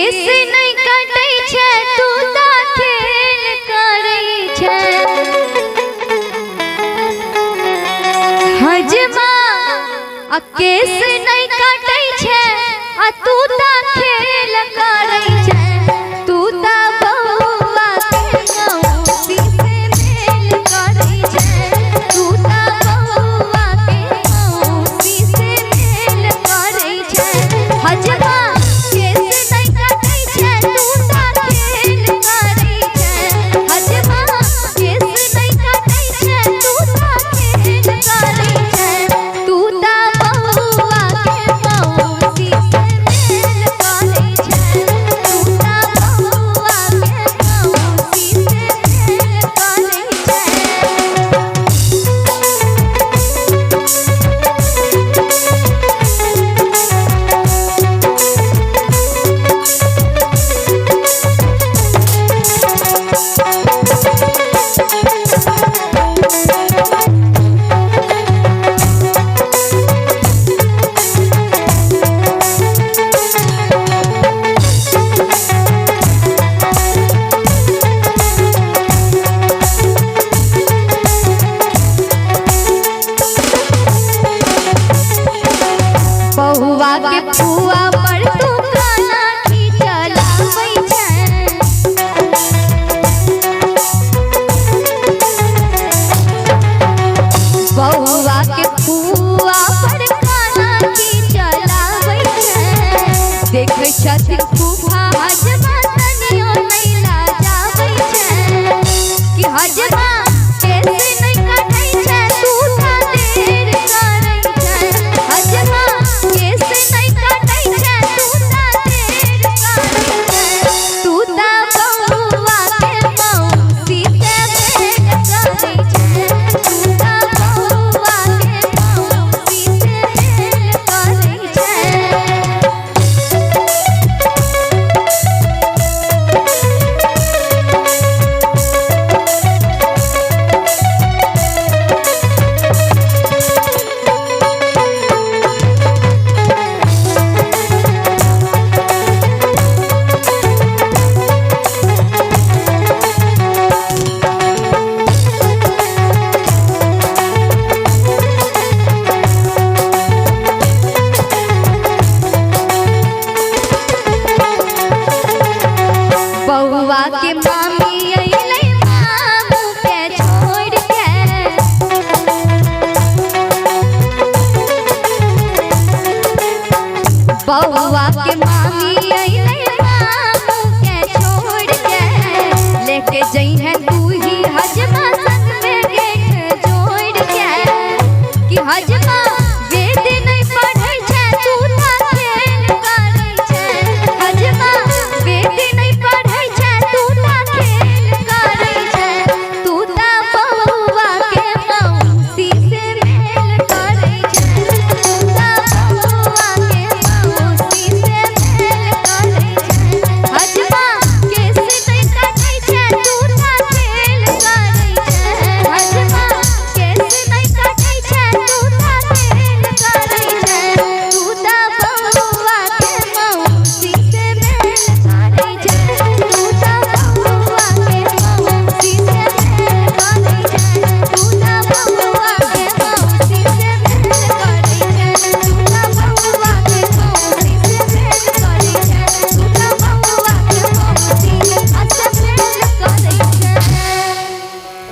केस नहीं कटै छै तू ता खेल करै छै हजमा आ केस नहीं कटै छै आ तू ता खेल करै छै तू ता बौआ के मौसी से मेल करै छै तू ता बौआ के मौसी से मेल करै छै हजमा केस नहीं कटै छै तू ता खेल करै छै हजमा केस नहीं कटै छै तू ता खेल करै छै तू ता बौआ के मौसी से मेल करै छै तू ता बौआ के मौसी से मेल करै छै। बहुआ के फुआ पर तू गाना खिचलाबै छै बहुआ के फुआ पर गाना खिचलाबै छै देखै छथिन फूफा हजमा तनियो नहीं लाजाबै छै कि हजमा केस नहीं कटै छै तू ता देर करै छै हजमा केस नहीं कटै छै तू ता देर करै छै तू ता बौआ के मौसी से मेल करै छै तू ता बौआ के मौसी से मेल करै छै। बहुआ के